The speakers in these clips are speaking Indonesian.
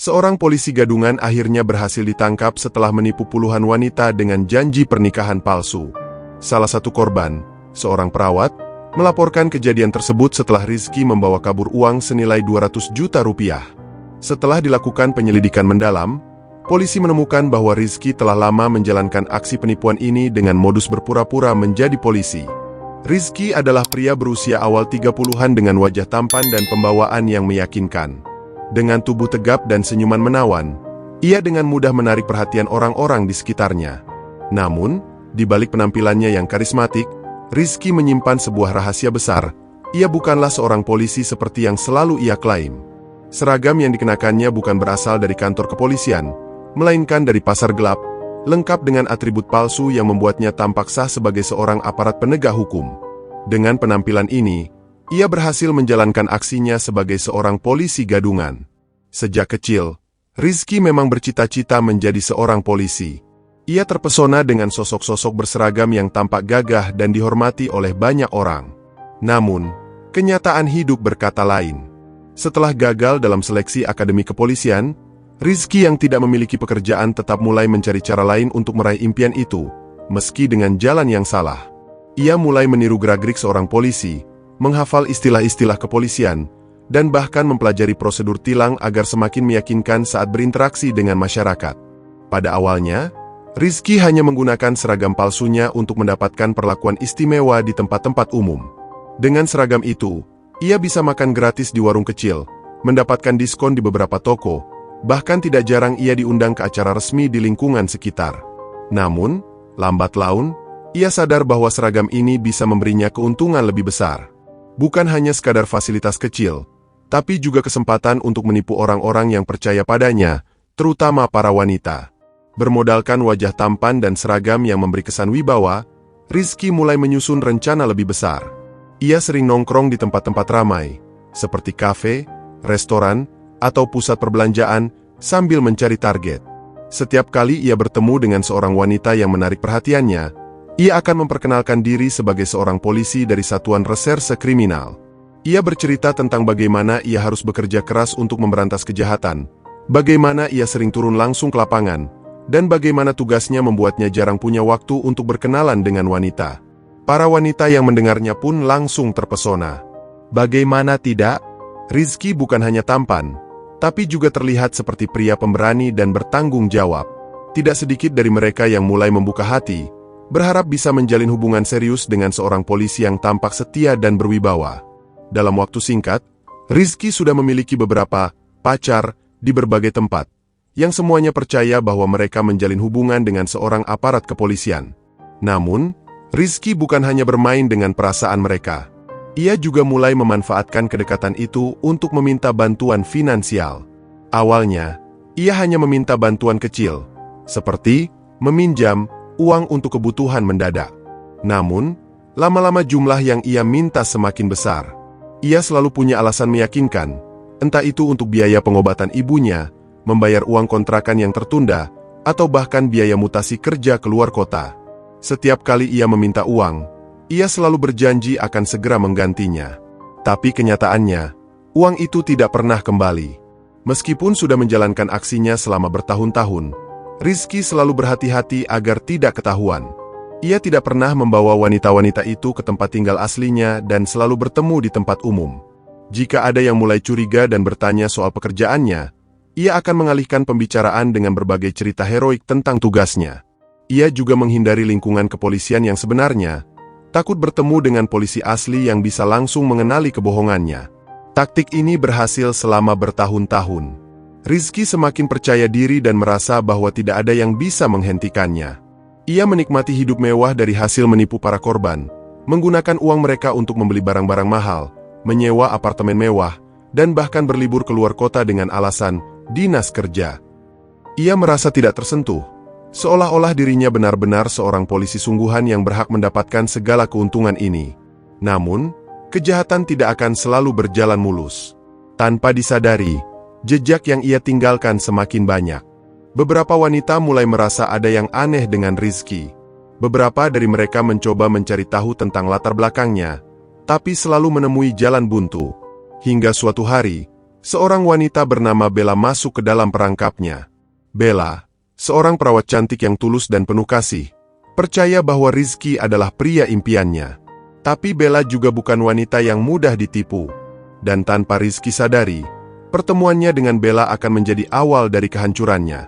Seorang polisi gadungan akhirnya berhasil ditangkap setelah menipu puluhan wanita dengan janji pernikahan palsu. Salah satu korban, seorang perawat, melaporkan kejadian tersebut setelah Rizky membawa kabur uang senilai 200 juta rupiah. Setelah dilakukan penyelidikan mendalam, polisi menemukan bahwa Rizky telah lama menjalankan aksi penipuan ini dengan modus berpura-pura menjadi polisi. Rizky adalah pria berusia awal 30-an dengan wajah tampan dan pembawaan yang meyakinkan. Dengan tubuh tegap dan senyuman menawan, ia dengan mudah menarik perhatian orang-orang di sekitarnya. Namun, di balik penampilannya yang karismatik, Rizky menyimpan sebuah rahasia besar. Ia bukanlah seorang polisi seperti yang selalu ia klaim. Seragam yang dikenakannya bukan berasal dari kantor kepolisian, melainkan dari pasar gelap, lengkap dengan atribut palsu yang membuatnya tampak sah sebagai seorang aparat penegak hukum. Dengan penampilan ini, ia berhasil menjalankan aksinya sebagai seorang polisi gadungan. Sejak kecil, Rizky memang bercita-cita menjadi seorang polisi. Ia terpesona dengan sosok-sosok berseragam yang tampak gagah dan dihormati oleh banyak orang. Namun, kenyataan hidup berkata lain. Setelah gagal dalam seleksi akademi kepolisian, Rizky yang tidak memiliki pekerjaan tetap mulai mencari cara lain untuk meraih impian itu, meski dengan jalan yang salah. Ia mulai meniru gerak-gerik seorang polisi, menghafal istilah-istilah kepolisian, dan bahkan mempelajari prosedur tilang agar semakin meyakinkan saat berinteraksi dengan masyarakat. Pada awalnya, Rizky hanya menggunakan seragam palsunya untuk mendapatkan perlakuan istimewa di tempat-tempat umum. Dengan seragam itu, ia bisa makan gratis di warung kecil, mendapatkan diskon di beberapa toko, bahkan tidak jarang ia diundang ke acara resmi di lingkungan sekitar. Namun, lambat laun, ia sadar bahwa seragam ini bisa memberinya keuntungan lebih besar. Bukan hanya sekadar fasilitas kecil, tapi juga kesempatan untuk menipu orang-orang yang percaya padanya, terutama para wanita. Bermodalkan wajah tampan dan seragam yang memberi kesan wibawa, Rizky mulai menyusun rencana lebih besar. Ia sering nongkrong di tempat-tempat ramai, seperti kafe, restoran, atau pusat perbelanjaan, sambil mencari target. Setiap kali ia bertemu dengan seorang wanita yang menarik perhatiannya, ia akan memperkenalkan diri sebagai seorang polisi dari Satuan Reserse Kriminal. Ia bercerita tentang bagaimana ia harus bekerja keras untuk memberantas kejahatan, bagaimana ia sering turun langsung ke lapangan, dan bagaimana tugasnya membuatnya jarang punya waktu untuk berkenalan dengan wanita. Para wanita yang mendengarnya pun langsung terpesona. Bagaimana tidak? Rizky bukan hanya tampan, tapi juga terlihat seperti pria pemberani dan bertanggung jawab. Tidak sedikit dari mereka yang mulai membuka hati, berharap bisa menjalin hubungan serius dengan seorang polisi yang tampak setia dan berwibawa. Dalam waktu singkat, Rizky sudah memiliki beberapa pacar di berbagai tempat, yang semuanya percaya bahwa mereka menjalin hubungan dengan seorang aparat kepolisian. Namun, Rizky bukan hanya bermain dengan perasaan mereka. Ia juga mulai memanfaatkan kedekatan itu untuk meminta bantuan finansial. Awalnya, ia hanya meminta bantuan kecil, seperti meminjam uang untuk kebutuhan mendadak. Namun, lama-lama jumlah yang ia minta semakin besar. Ia selalu punya alasan meyakinkan, entah itu untuk biaya pengobatan ibunya, membayar uang kontrakan yang tertunda, atau bahkan biaya mutasi kerja keluar kota. Setiap kali ia meminta uang, ia selalu berjanji akan segera menggantinya. Tapi kenyataannya, uang itu tidak pernah kembali. Meskipun sudah menjalankan aksinya selama bertahun-tahun, Rizky selalu berhati-hati agar tidak ketahuan. Ia tidak pernah membawa wanita-wanita itu ke tempat tinggal aslinya dan selalu bertemu di tempat umum. Jika ada yang mulai curiga dan bertanya soal pekerjaannya, ia akan mengalihkan pembicaraan dengan berbagai cerita heroik tentang tugasnya. Ia juga menghindari lingkungan kepolisian yang sebenarnya, takut bertemu dengan polisi asli yang bisa langsung mengenali kebohongannya. Taktik ini berhasil selama bertahun-tahun. Rizky semakin percaya diri dan merasa bahwa tidak ada yang bisa menghentikannya. Ia menikmati hidup mewah dari hasil menipu para korban, menggunakan uang mereka untuk membeli barang-barang mahal, menyewa apartemen mewah, dan bahkan berlibur keluar kota dengan alasan dinas kerja. Ia merasa tidak tersentuh, seolah-olah dirinya benar-benar seorang polisi sungguhan yang berhak mendapatkan segala keuntungan ini. Namun, kejahatan tidak akan selalu berjalan mulus. Tanpa disadari, jejak yang ia tinggalkan semakin banyak. Beberapa wanita mulai merasa ada yang aneh dengan Rizky. Beberapa dari mereka mencoba mencari tahu tentang latar belakangnya, tapi selalu menemui jalan buntu. Hingga suatu hari, seorang wanita bernama Bella masuk ke dalam perangkapnya. Bella, seorang perawat cantik yang tulus dan penuh kasih, percaya bahwa Rizky adalah pria impiannya. Tapi Bella juga bukan wanita yang mudah ditipu. Dan tanpa Rizky sadari, pertemuannya dengan Bella akan menjadi awal dari kehancurannya.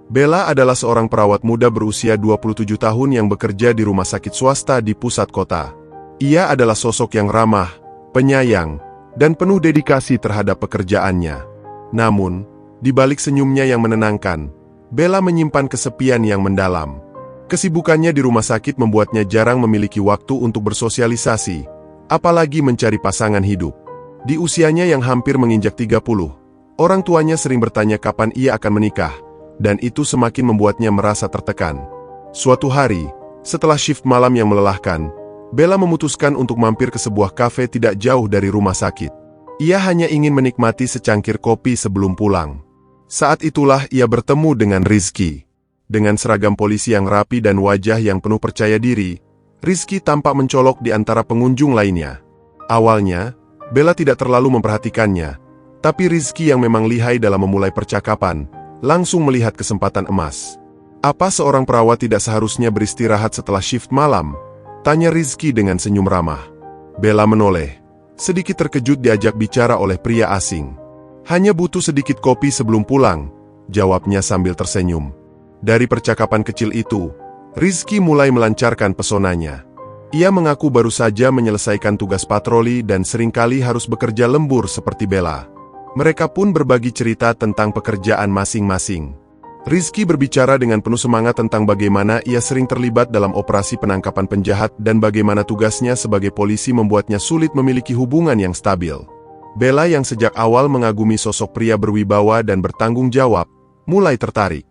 Bella adalah seorang perawat muda berusia 27 tahun yang bekerja di rumah sakit swasta di pusat kota. Ia adalah sosok yang ramah, penyayang, dan penuh dedikasi terhadap pekerjaannya. Namun, di balik senyumnya yang menenangkan, Bella menyimpan kesepian yang mendalam. Kesibukannya di rumah sakit membuatnya jarang memiliki waktu untuk bersosialisasi, apalagi mencari pasangan hidup. Di usianya yang hampir menginjak 30, orang tuanya sering bertanya kapan ia akan menikah, dan itu semakin membuatnya merasa tertekan. Suatu hari, setelah shift malam yang melelahkan, Bella memutuskan untuk mampir ke sebuah kafe tidak jauh dari rumah sakit. Ia hanya ingin menikmati secangkir kopi sebelum pulang. Saat itulah ia bertemu dengan Rizky. Dengan seragam polisi yang rapi dan wajah yang penuh percaya diri, Rizky tampak mencolok di antara pengunjung lainnya. Awalnya, Bella tidak terlalu memperhatikannya, tapi Rizky yang memang lihai dalam memulai percakapan, langsung melihat kesempatan emas. "Apa seorang perawat tidak seharusnya beristirahat setelah shift malam?" tanya Rizky dengan senyum ramah. Bella menoleh, sedikit terkejut diajak bicara oleh pria asing. "Hanya butuh sedikit kopi sebelum pulang," jawabnya sambil tersenyum. Dari percakapan kecil itu, Rizky mulai melancarkan pesonanya. Ia mengaku baru saja menyelesaikan tugas patroli dan seringkali harus bekerja lembur seperti Bella. Mereka pun berbagi cerita tentang pekerjaan masing-masing. Rizky berbicara dengan penuh semangat tentang bagaimana ia sering terlibat dalam operasi penangkapan penjahat dan bagaimana tugasnya sebagai polisi membuatnya sulit memiliki hubungan yang stabil. Bella yang sejak awal mengagumi sosok pria berwibawa dan bertanggung jawab, mulai tertarik.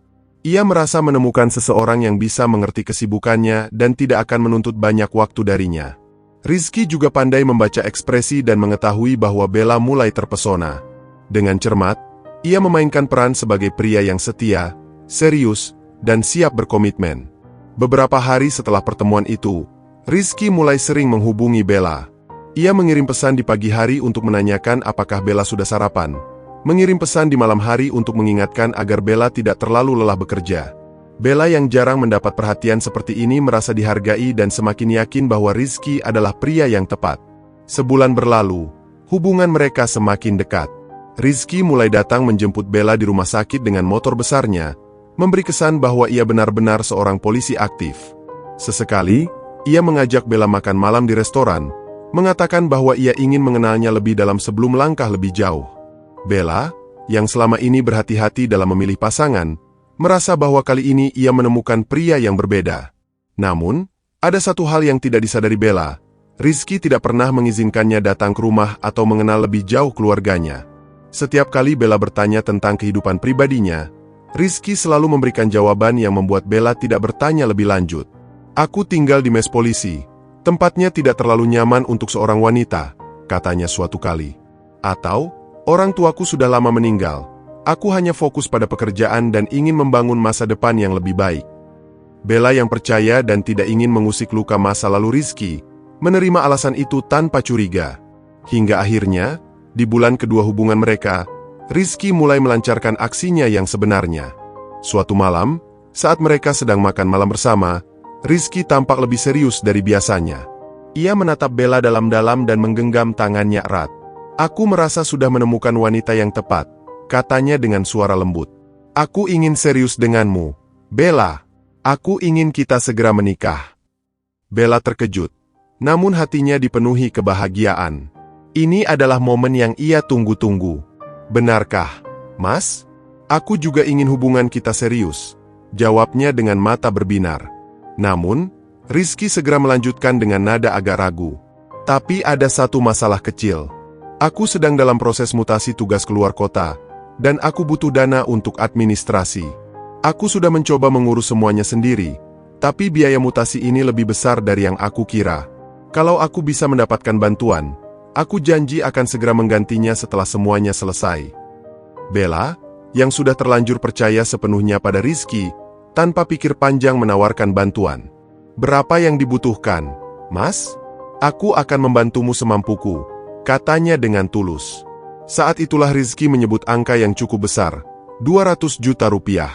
Ia merasa menemukan seseorang yang bisa mengerti kesibukannya dan tidak akan menuntut banyak waktu darinya. Rizky juga pandai membaca ekspresi dan mengetahui bahwa Bella mulai terpesona. Dengan cermat, ia memainkan peran sebagai pria yang setia, serius, dan siap berkomitmen. Beberapa hari setelah pertemuan itu, Rizky mulai sering menghubungi Bella. Ia mengirim pesan di pagi hari untuk menanyakan apakah Bella sudah sarapan, mengirim pesan di malam hari untuk mengingatkan agar Bella tidak terlalu lelah bekerja. Bella yang jarang mendapat perhatian seperti ini merasa dihargai dan semakin yakin bahwa Rizky adalah pria yang tepat. Sebulan berlalu, hubungan mereka semakin dekat. Rizky mulai datang menjemput Bella di rumah sakit dengan motor besarnya, memberi kesan bahwa ia benar-benar seorang polisi aktif. Sesekali, ia mengajak Bella makan malam di restoran, mengatakan bahwa ia ingin mengenalnya lebih dalam sebelum langkah lebih jauh. Bella, yang selama ini berhati-hati dalam memilih pasangan, merasa bahwa kali ini ia menemukan pria yang berbeda. Namun, ada satu hal yang tidak disadari Bella. Rizky tidak pernah mengizinkannya datang ke rumah atau mengenal lebih jauh keluarganya. Setiap kali Bella bertanya tentang kehidupan pribadinya, Rizky selalu memberikan jawaban yang membuat Bella tidak bertanya lebih lanjut. "Aku tinggal di mes polisi. Tempatnya tidak terlalu nyaman untuk seorang wanita," katanya suatu kali. Atau, "Orang tuaku sudah lama meninggal. Aku hanya fokus pada pekerjaan dan ingin membangun masa depan yang lebih baik." Bella yang percaya dan tidak ingin mengusik luka masa lalu Rizky, menerima alasan itu tanpa curiga. Hingga akhirnya, di bulan kedua hubungan mereka, Rizky mulai melancarkan aksinya yang sebenarnya. Suatu malam, saat mereka sedang makan malam bersama, Rizky tampak lebih serius dari biasanya. Ia menatap Bella dalam-dalam dan menggenggam tangannya erat. "Aku merasa sudah menemukan wanita yang tepat," katanya dengan suara lembut. "Aku ingin serius denganmu, Bella. Aku ingin kita segera menikah." Bella terkejut, namun hatinya dipenuhi kebahagiaan. Ini adalah momen yang ia tunggu-tunggu. "Benarkah, Mas? Aku juga ingin hubungan kita serius," jawabnya dengan mata berbinar. Namun, Rizky segera melanjutkan dengan nada agak ragu. "Tapi ada satu masalah kecil. Aku sedang dalam proses mutasi tugas keluar kota, dan aku butuh dana untuk administrasi. Aku sudah mencoba mengurus semuanya sendiri, tapi biaya mutasi ini lebih besar dari yang aku kira. Kalau aku bisa mendapatkan bantuan, aku janji akan segera menggantinya setelah semuanya selesai." Bella, yang sudah terlanjur percaya sepenuhnya pada Rizky, tanpa pikir panjang menawarkan bantuan. "Berapa yang dibutuhkan, Mas? Aku akan membantumu semampuku," katanya dengan tulus. Saat itulah Rizky menyebut angka yang cukup besar, 200 juta rupiah.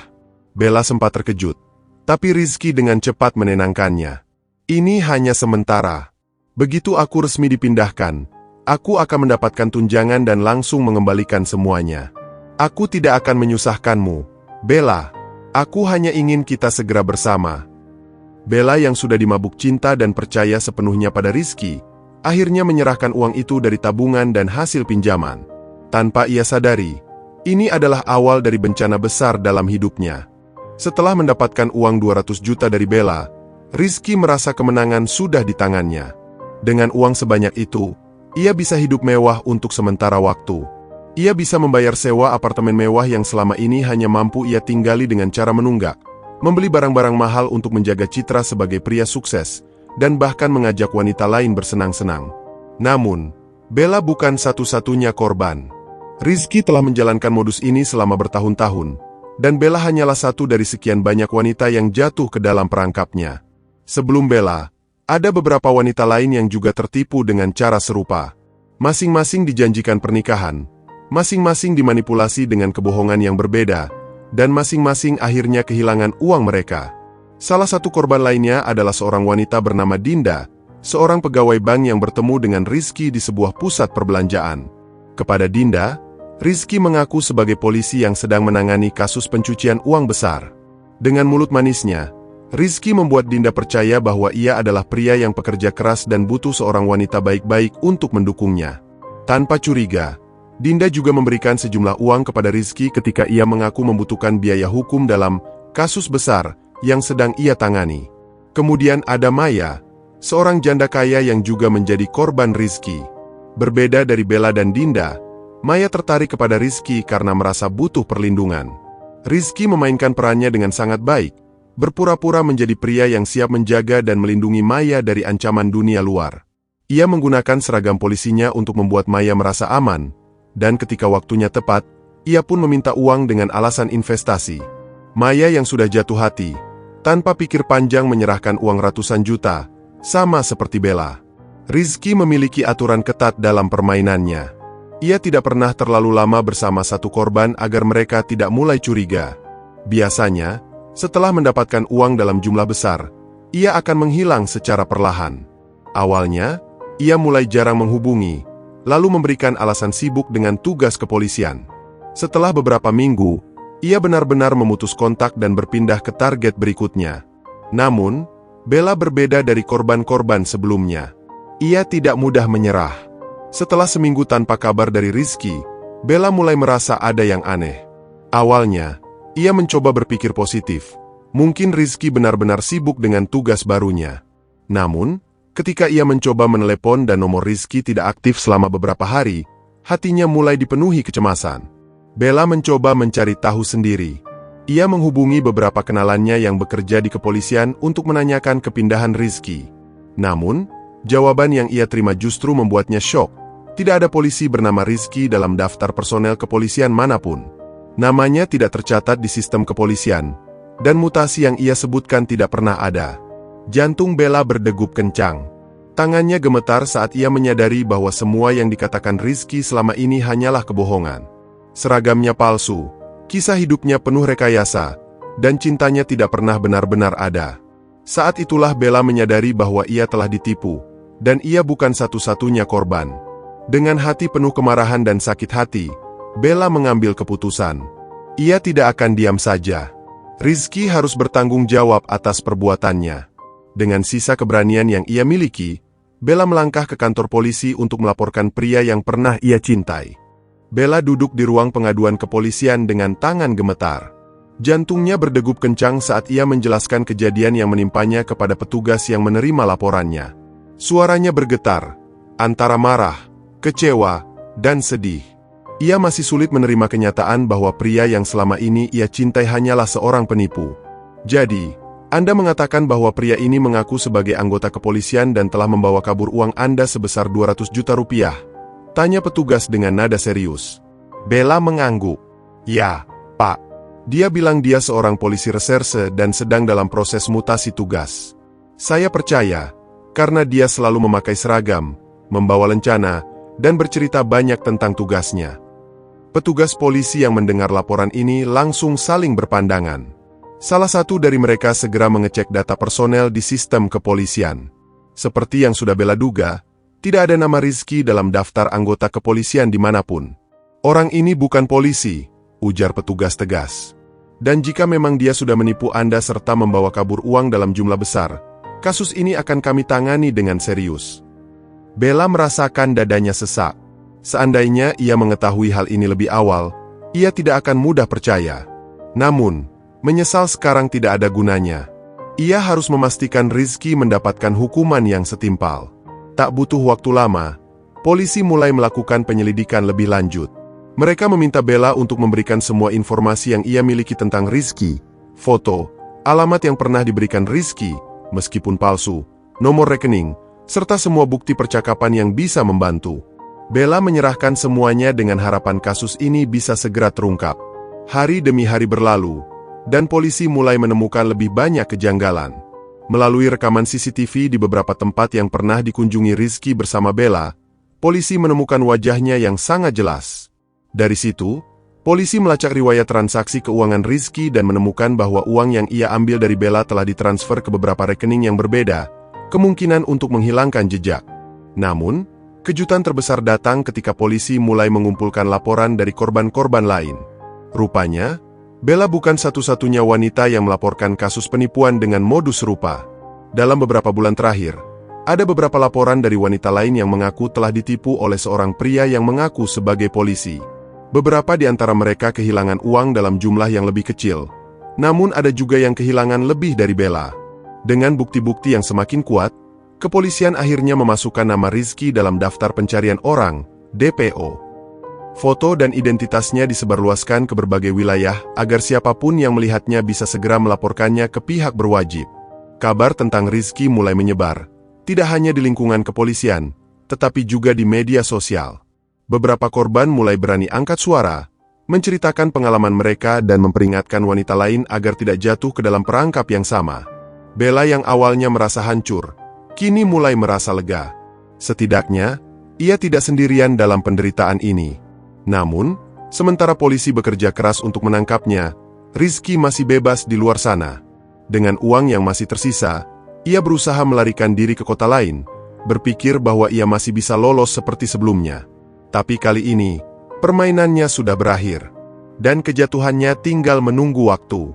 Bella sempat terkejut, tapi Rizky dengan cepat menenangkannya. Ini hanya sementara. Begitu aku resmi dipindahkan, aku akan mendapatkan tunjangan dan langsung mengembalikan semuanya. Aku tidak akan menyusahkanmu, Bella. Aku hanya ingin kita segera bersama. Bella yang sudah dimabuk cinta dan percaya sepenuhnya pada Rizky, akhirnya menyerahkan uang itu dari tabungan dan hasil pinjaman. Tanpa ia sadari, ini adalah awal dari bencana besar dalam hidupnya. Setelah mendapatkan uang 200 juta dari Bella, Rizky merasa kemenangan sudah di tangannya. Dengan uang sebanyak itu, ia bisa hidup mewah untuk sementara waktu. Ia bisa membayar sewa apartemen mewah yang selama ini hanya mampu ia tinggali dengan cara menunggak, membeli barang-barang mahal untuk menjaga citra sebagai pria sukses, dan bahkan mengajak wanita lain bersenang-senang. Namun, Bella bukan satu-satunya korban. Rizky telah menjalankan modus ini selama bertahun-tahun, dan Bella hanyalah satu dari sekian banyak wanita yang jatuh ke dalam perangkapnya. Sebelum Bella, ada beberapa wanita lain yang juga tertipu dengan cara serupa. Masing-masing dijanjikan pernikahan, masing-masing dimanipulasi dengan kebohongan yang berbeda, dan masing-masing akhirnya kehilangan uang mereka. Salah satu korban lainnya adalah seorang wanita bernama Dinda, seorang pegawai bank yang bertemu dengan Rizky di sebuah pusat perbelanjaan. Kepada Dinda, Rizky mengaku sebagai polisi yang sedang menangani kasus pencucian uang besar. Dengan mulut manisnya, Rizky membuat Dinda percaya bahwa ia adalah pria yang pekerja keras dan butuh seorang wanita baik-baik untuk mendukungnya. Tanpa curiga, Dinda juga memberikan sejumlah uang kepada Rizky ketika ia mengaku membutuhkan biaya hukum dalam kasus besar yang sedang ia tangani. Kemudian ada Maya, seorang janda kaya yang juga menjadi korban Rizky. Berbeda dari Bella dan Dinda, Maya tertarik kepada Rizky karena merasa butuh perlindungan. Rizky memainkan perannya dengan sangat baik, berpura-pura menjadi pria yang siap menjaga dan melindungi Maya dari ancaman dunia luar. Ia menggunakan seragam polisinya untuk membuat Maya merasa aman, dan ketika waktunya tepat, ia pun meminta uang dengan alasan investasi. Maya yang sudah jatuh hati, tanpa pikir panjang menyerahkan uang ratusan juta, sama seperti Bella. Rizky memiliki aturan ketat dalam permainannya. Ia tidak pernah terlalu lama bersama satu korban agar mereka tidak mulai curiga. Biasanya, setelah mendapatkan uang dalam jumlah besar, ia akan menghilang secara perlahan. Awalnya, ia mulai jarang menghubungi, lalu memberikan alasan sibuk dengan tugas kepolisian. Setelah beberapa minggu, ia benar-benar memutus kontak dan berpindah ke target berikutnya. Namun, Bella berbeda dari korban-korban sebelumnya. Ia tidak mudah menyerah. Setelah seminggu tanpa kabar dari Rizky, Bella mulai merasa ada yang aneh. Awalnya, ia mencoba berpikir positif. Mungkin Rizky benar-benar sibuk dengan tugas barunya. Namun, ketika ia mencoba menelepon dan nomor Rizky tidak aktif selama beberapa hari, hatinya mulai dipenuhi kecemasan. Bella mencoba mencari tahu sendiri. Ia menghubungi beberapa kenalannya yang bekerja di kepolisian untuk menanyakan kepindahan Rizky. Namun, jawaban yang ia terima justru membuatnya syok. Tidak ada polisi bernama Rizky dalam daftar personel kepolisian manapun. Namanya tidak tercatat di sistem kepolisian, dan mutasi yang ia sebutkan tidak pernah ada. Jantung Bella berdegup kencang. Tangannya gemetar saat ia menyadari bahwa semua yang dikatakan Rizky selama ini hanyalah kebohongan. Seragamnya palsu, kisah hidupnya penuh rekayasa, dan cintanya tidak pernah benar-benar ada. Saat itulah Bella menyadari bahwa ia telah ditipu, dan ia bukan satu-satunya korban. Dengan hati penuh kemarahan dan sakit hati, Bella mengambil keputusan. Ia tidak akan diam saja. Rizky harus bertanggung jawab atas perbuatannya. Dengan sisa keberanian yang ia miliki, Bella melangkah ke kantor polisi untuk melaporkan pria yang pernah ia cintai. Bella duduk di ruang pengaduan kepolisian dengan tangan gemetar. Jantungnya berdegup kencang saat ia menjelaskan kejadian yang menimpanya kepada petugas yang menerima laporannya. Suaranya bergetar, antara marah, kecewa, dan sedih. Ia masih sulit menerima kenyataan bahwa pria yang selama ini ia cintai hanyalah seorang penipu. Jadi, Anda mengatakan bahwa pria ini mengaku sebagai anggota kepolisian dan telah membawa kabur uang Anda sebesar 200 juta rupiah? Tanya petugas dengan nada serius. Bella mengangguk. Ya, Pak. Dia bilang dia seorang polisi reserse dan sedang dalam proses mutasi tugas. Saya percaya, karena dia selalu memakai seragam, membawa lencana, dan bercerita banyak tentang tugasnya. Petugas polisi yang mendengar laporan ini langsung saling berpandangan. Salah satu dari mereka segera mengecek data personel di sistem kepolisian. Seperti yang sudah Bella duga, tidak ada nama Rizky dalam daftar anggota kepolisian dimanapun. Orang ini bukan polisi, ujar petugas tegas. Dan jika memang dia sudah menipu Anda serta membawa kabur uang dalam jumlah besar, kasus ini akan kami tangani dengan serius. Bella merasakan dadanya sesak. Seandainya ia mengetahui hal ini lebih awal, ia tidak akan mudah percaya. Namun, menyesal sekarang tidak ada gunanya. Ia harus memastikan Rizky mendapatkan hukuman yang setimpal. Tak butuh waktu lama, polisi mulai melakukan penyelidikan lebih lanjut. Mereka meminta Bella untuk memberikan semua informasi yang ia miliki tentang Rizky, foto, alamat yang pernah diberikan Rizky, meskipun palsu, nomor rekening, serta semua bukti percakapan yang bisa membantu. Bella menyerahkan semuanya dengan harapan kasus ini bisa segera terungkap. Hari demi hari berlalu, dan polisi mulai menemukan lebih banyak kejanggalan. Melalui rekaman CCTV di beberapa tempat yang pernah dikunjungi Rizky bersama Bella, polisi menemukan wajahnya yang sangat jelas. Dari situ, polisi melacak riwayat transaksi keuangan Rizky dan menemukan bahwa uang yang ia ambil dari Bella telah ditransfer ke beberapa rekening yang berbeda, kemungkinan untuk menghilangkan jejak. Namun, kejutan terbesar datang ketika polisi mulai mengumpulkan laporan dari korban-korban lain. Rupanya, Bella bukan satu-satunya wanita yang melaporkan kasus penipuan dengan modus serupa. Dalam beberapa bulan terakhir, ada beberapa laporan dari wanita lain yang mengaku telah ditipu oleh seorang pria yang mengaku sebagai polisi. Beberapa di antara mereka kehilangan uang dalam jumlah yang lebih kecil. Namun ada juga yang kehilangan lebih dari Bella. Dengan bukti-bukti yang semakin kuat, kepolisian akhirnya memasukkan nama Rizky dalam daftar pencarian orang, DPO. Foto dan identitasnya disebarluaskan ke berbagai wilayah agar siapapun yang melihatnya bisa segera melaporkannya ke pihak berwajib. Kabar tentang Rizky mulai menyebar, tidak hanya di lingkungan kepolisian, tetapi juga di media sosial. Beberapa korban mulai berani angkat suara, menceritakan pengalaman mereka dan memperingatkan wanita lain agar tidak jatuh ke dalam perangkap yang sama. Bella yang awalnya merasa hancur, kini mulai merasa lega. Setidaknya, ia tidak sendirian dalam penderitaan ini. Namun, sementara polisi bekerja keras untuk menangkapnya, Rizky masih bebas di luar sana. Dengan uang yang masih tersisa, ia berusaha melarikan diri ke kota lain, berpikir bahwa ia masih bisa lolos seperti sebelumnya. Tapi kali ini, permainannya sudah berakhir, dan kejatuhannya tinggal menunggu waktu.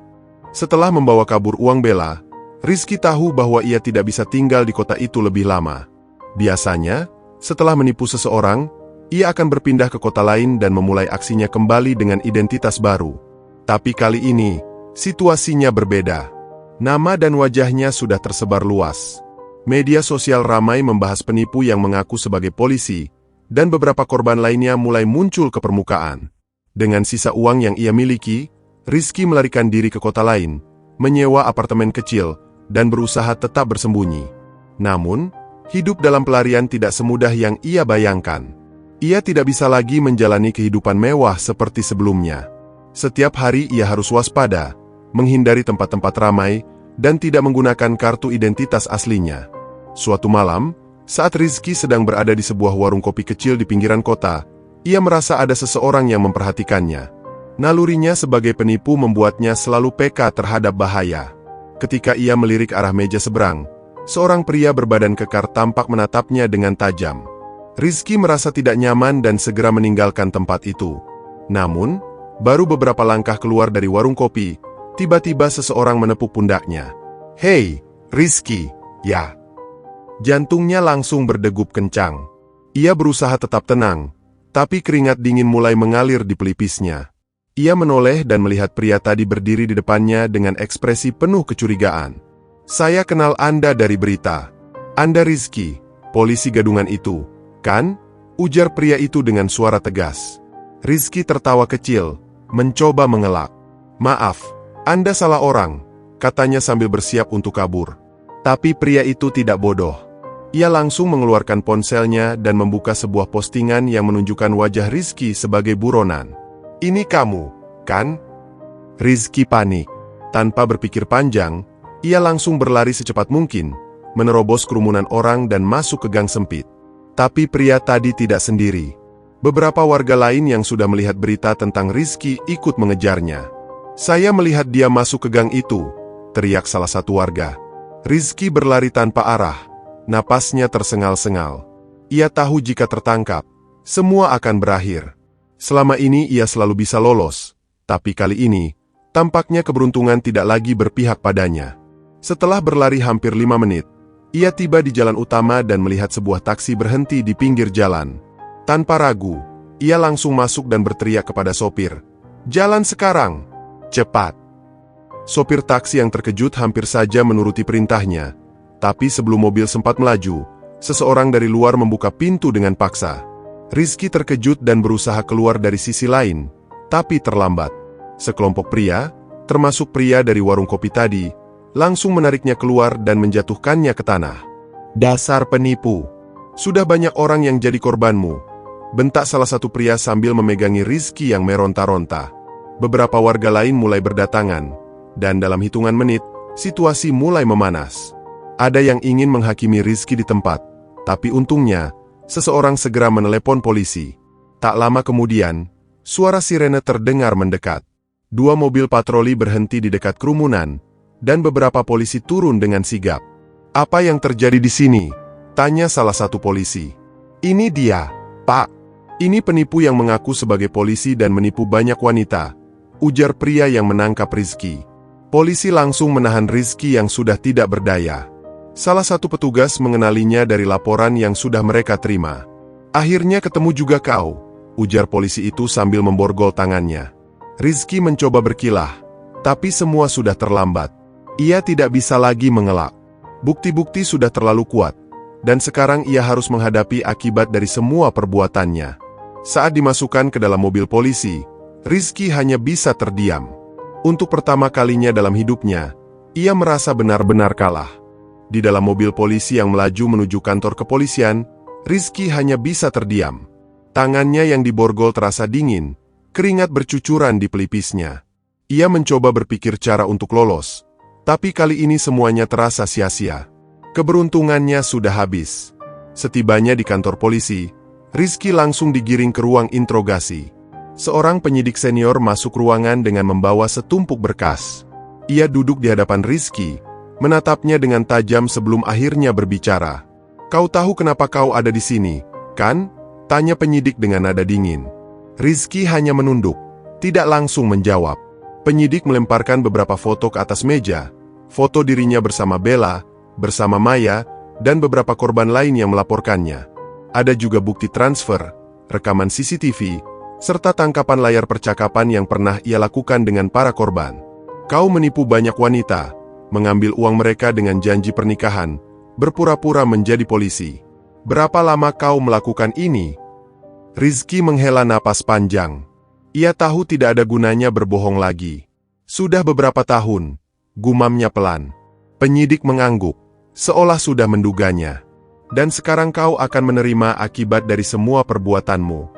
Setelah membawa kabur uang Bella, Rizky tahu bahwa ia tidak bisa tinggal di kota itu lebih lama. Biasanya, setelah menipu seseorang, ia akan berpindah ke kota lain dan memulai aksinya kembali dengan identitas baru. Tapi kali ini, situasinya berbeda. Nama dan wajahnya sudah tersebar luas. Media sosial ramai membahas penipu yang mengaku sebagai polisi, dan beberapa korban lainnya mulai muncul ke permukaan. Dengan sisa uang yang ia miliki, Rizky melarikan diri ke kota lain, menyewa apartemen kecil, dan berusaha tetap bersembunyi. Namun, hidup dalam pelarian tidak semudah yang ia bayangkan. Ia tidak bisa lagi menjalani kehidupan mewah seperti sebelumnya. Setiap hari ia harus waspada, menghindari tempat-tempat ramai, dan tidak menggunakan kartu identitas aslinya. Suatu malam, saat Rizky sedang berada di sebuah warung kopi kecil di pinggiran kota, ia merasa ada seseorang yang memperhatikannya. Nalurinya sebagai penipu membuatnya selalu peka terhadap bahaya. Ketika ia melirik arah meja seberang, seorang pria berbadan kekar tampak menatapnya dengan tajam. Rizky merasa tidak nyaman dan segera meninggalkan tempat itu. Namun, baru beberapa langkah keluar dari warung kopi, tiba-tiba seseorang menepuk pundaknya. "Hei, Rizky, ya." Jantungnya langsung berdegup kencang. Ia berusaha tetap tenang, tapi keringat dingin mulai mengalir di pelipisnya. Ia menoleh dan melihat pria tadi berdiri di depannya dengan ekspresi penuh kecurigaan. "Saya kenal Anda dari berita. Anda Rizky, polisi gadungan itu, kan?" ujar pria itu dengan suara tegas. Rizky tertawa kecil, mencoba mengelak. "Maaf, Anda salah orang," katanya sambil bersiap untuk kabur. Tapi pria itu tidak bodoh. Ia langsung mengeluarkan ponselnya dan membuka sebuah postingan yang menunjukkan wajah Rizky sebagai buronan. "Ini kamu, kan?" Rizky panik. Tanpa berpikir panjang, ia langsung berlari secepat mungkin, menerobos kerumunan orang dan masuk ke gang sempit. Tapi pria tadi tidak sendiri. Beberapa warga lain yang sudah melihat berita tentang Rizky ikut mengejarnya. "Saya melihat dia masuk ke gang itu," teriak salah satu warga. Rizky berlari tanpa arah, napasnya tersengal-sengal. Ia tahu jika tertangkap, semua akan berakhir. Selama ini ia selalu bisa lolos, tapi kali ini, tampaknya keberuntungan tidak lagi berpihak padanya. Setelah berlari hampir 5 menit, ia tiba di jalan utama dan melihat sebuah taksi berhenti di pinggir jalan. Tanpa ragu, ia langsung masuk dan berteriak kepada sopir, "Jalan sekarang! Cepat!" Sopir taksi yang terkejut hampir saja menuruti perintahnya, tapi sebelum mobil sempat melaju, seseorang dari luar membuka pintu dengan paksa. Rizky terkejut dan berusaha keluar dari sisi lain, tapi terlambat. Sekelompok pria, termasuk pria dari warung kopi tadi, langsung menariknya keluar dan menjatuhkannya ke tanah. "Dasar penipu! Sudah banyak orang yang jadi korbanmu," bentak salah satu pria sambil memegangi Rizky yang meronta-ronta. Beberapa warga lain mulai berdatangan, dan dalam hitungan menit, situasi mulai memanas. Ada yang ingin menghakimi Rizky di tempat, tapi untungnya, seseorang segera menelepon polisi. Tak lama kemudian, suara sirene terdengar mendekat. 2 mobil patroli berhenti di dekat kerumunan, dan beberapa polisi turun dengan sigap. "Apa yang terjadi di sini?" tanya salah satu polisi. "Ini dia, Pak. Ini penipu yang mengaku sebagai polisi dan menipu banyak wanita," ujar pria yang menangkap Rizky. Polisi langsung menahan Rizky yang sudah tidak berdaya. Salah satu petugas mengenalinya dari laporan yang sudah mereka terima. "Akhirnya ketemu juga kau," ujar polisi itu sambil memborgol tangannya. Rizky mencoba berkilah, tapi semua sudah terlambat. Ia tidak bisa lagi mengelak. Bukti-bukti sudah terlalu kuat, dan sekarang ia harus menghadapi akibat dari semua perbuatannya. Saat dimasukkan ke dalam mobil polisi, Rizky hanya bisa terdiam. Untuk pertama kalinya dalam hidupnya, ia merasa benar-benar kalah. Di dalam mobil polisi yang melaju menuju kantor kepolisian, Rizky hanya bisa terdiam. Tangannya yang diborgol terasa dingin, keringat bercucuran di pelipisnya. Ia mencoba berpikir cara untuk lolos, tapi kali ini semuanya terasa sia-sia. Keberuntungannya sudah habis. Setibanya di kantor polisi, Rizky langsung digiring ke ruang interogasi. Seorang penyidik senior masuk ruangan dengan membawa setumpuk berkas. Ia duduk di hadapan Rizky, menatapnya dengan tajam sebelum akhirnya berbicara. "Kau tahu kenapa kau ada di sini, kan?" tanya penyidik dengan nada dingin. Rizky hanya menunduk, tidak langsung menjawab. Penyidik melemparkan beberapa foto ke atas meja, foto dirinya bersama Bella, bersama Maya, dan beberapa korban lain yang melaporkannya. Ada juga bukti transfer, rekaman CCTV, serta tangkapan layar percakapan yang pernah ia lakukan dengan para korban. "Kau menipu banyak wanita, mengambil uang mereka dengan janji pernikahan, berpura-pura menjadi polisi. Berapa lama kau melakukan ini?" Rizky menghela napas panjang. Ia tahu tidak ada gunanya berbohong lagi. "Sudah beberapa tahun," gumamnya pelan. Penyidik mengangguk, seolah sudah menduganya. "Dan sekarang kau akan menerima akibat dari semua perbuatanmu."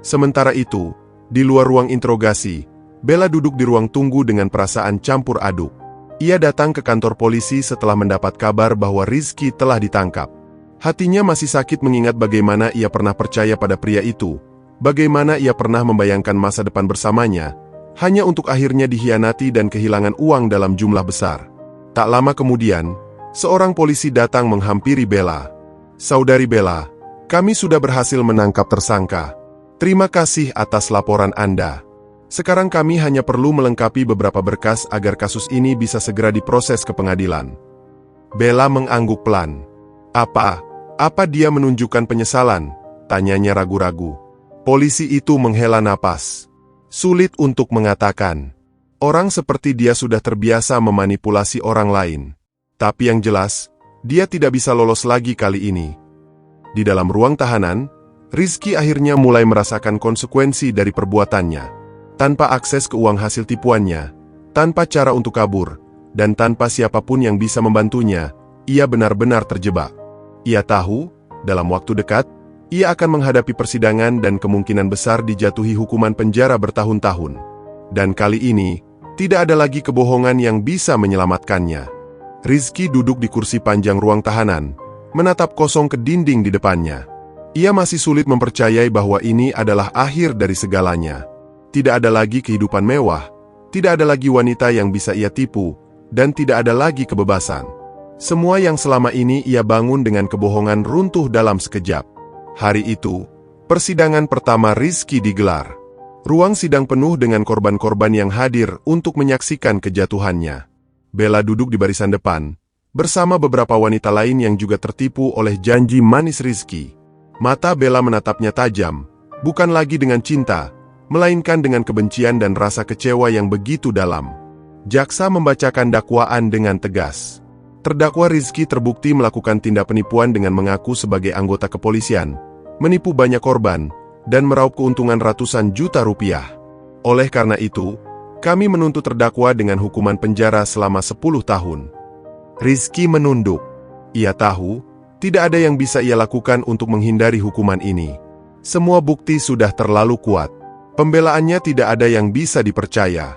Sementara itu, di luar ruang interogasi, Bella duduk di ruang tunggu dengan perasaan campur aduk. Ia datang ke kantor polisi setelah mendapat kabar bahwa Rizky telah ditangkap. Hatinya masih sakit mengingat bagaimana ia pernah percaya pada pria itu, bagaimana ia pernah membayangkan masa depan bersamanya, hanya untuk akhirnya dikhianati dan kehilangan uang dalam jumlah besar. Tak lama kemudian, seorang polisi datang menghampiri Bella. "Saudari Bella, kami sudah berhasil menangkap tersangka. Terima kasih atas laporan Anda. Sekarang kami hanya perlu melengkapi beberapa berkas agar kasus ini bisa segera diproses ke pengadilan." Bella mengangguk pelan. Apa dia menunjukkan penyesalan?" tanyanya ragu-ragu. Polisi itu menghela napas. Sulit untuk mengatakan. Orang seperti dia sudah terbiasa memanipulasi orang lain. Tapi yang jelas, dia tidak bisa lolos lagi kali ini. Di dalam ruang tahanan, Rizky akhirnya mulai merasakan konsekuensi dari perbuatannya. Tanpa akses ke uang hasil tipuannya, tanpa cara untuk kabur, dan tanpa siapapun yang bisa membantunya, ia benar-benar terjebak. Ia tahu, dalam waktu dekat, ia akan menghadapi persidangan dan kemungkinan besar dijatuhi hukuman penjara bertahun-tahun. Dan kali ini, tidak ada lagi kebohongan yang bisa menyelamatkannya. Rizky duduk di kursi panjang ruang tahanan, menatap kosong ke dinding di depannya. Ia masih sulit mempercayai bahwa ini adalah akhir dari segalanya. Tidak ada lagi kehidupan mewah, tidak ada lagi wanita yang bisa ia tipu, dan tidak ada lagi kebebasan. Semua yang selama ini ia bangun dengan kebohongan runtuh dalam sekejap. Hari itu, persidangan pertama Rizky digelar. Ruang sidang penuh dengan korban-korban yang hadir untuk menyaksikan kejatuhannya. Bella duduk di barisan depan, bersama beberapa wanita lain yang juga tertipu oleh janji manis Rizky. Mata Bella menatapnya tajam, bukan lagi dengan cinta, melainkan dengan kebencian dan rasa kecewa yang begitu dalam. Jaksa membacakan dakwaan dengan tegas. Terdakwa Rizky terbukti melakukan tindak penipuan dengan mengaku sebagai anggota kepolisian, menipu banyak korban, dan meraup keuntungan ratusan juta rupiah. Oleh karena itu, kami menuntut terdakwa dengan hukuman penjara selama 10 tahun. Rizky menunduk. Ia tahu, tidak ada yang bisa ia lakukan untuk menghindari hukuman ini. Semua bukti sudah terlalu kuat. Pembelaannya tidak ada yang bisa dipercaya.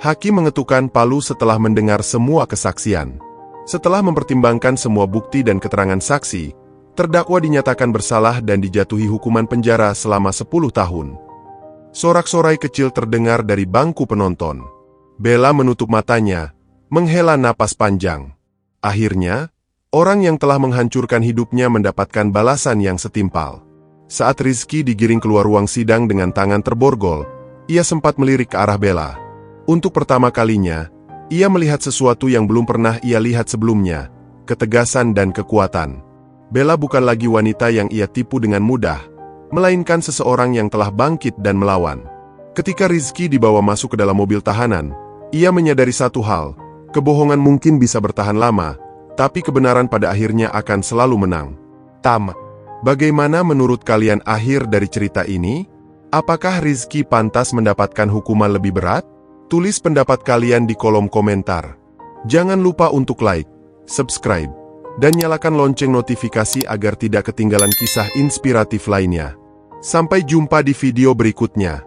Hakim mengetukkan palu setelah mendengar semua kesaksian. Setelah mempertimbangkan semua bukti dan keterangan saksi, terdakwa dinyatakan bersalah dan dijatuhi hukuman penjara selama 10 tahun. Sorak-sorai kecil terdengar dari bangku penonton. Bella menutup matanya, menghela napas panjang. Akhirnya, orang yang telah menghancurkan hidupnya mendapatkan balasan yang setimpal. Saat Rizky digiring keluar ruang sidang dengan tangan terborgol, ia sempat melirik ke arah Bella. Untuk pertama kalinya, ia melihat sesuatu yang belum pernah ia lihat sebelumnya, ketegasan dan kekuatan. Bella bukan lagi wanita yang ia tipu dengan mudah, melainkan seseorang yang telah bangkit dan melawan. Ketika Rizky dibawa masuk ke dalam mobil tahanan, ia menyadari satu hal, kebohongan mungkin bisa bertahan lama, tapi kebenaran pada akhirnya akan selalu menang. Bagaimana menurut kalian akhir dari cerita ini? Apakah Rizky pantas mendapatkan hukuman lebih berat? Tulis pendapat kalian di kolom komentar. Jangan lupa untuk like, subscribe, dan nyalakan lonceng notifikasi agar tidak ketinggalan kisah inspiratif lainnya. Sampai jumpa di video berikutnya.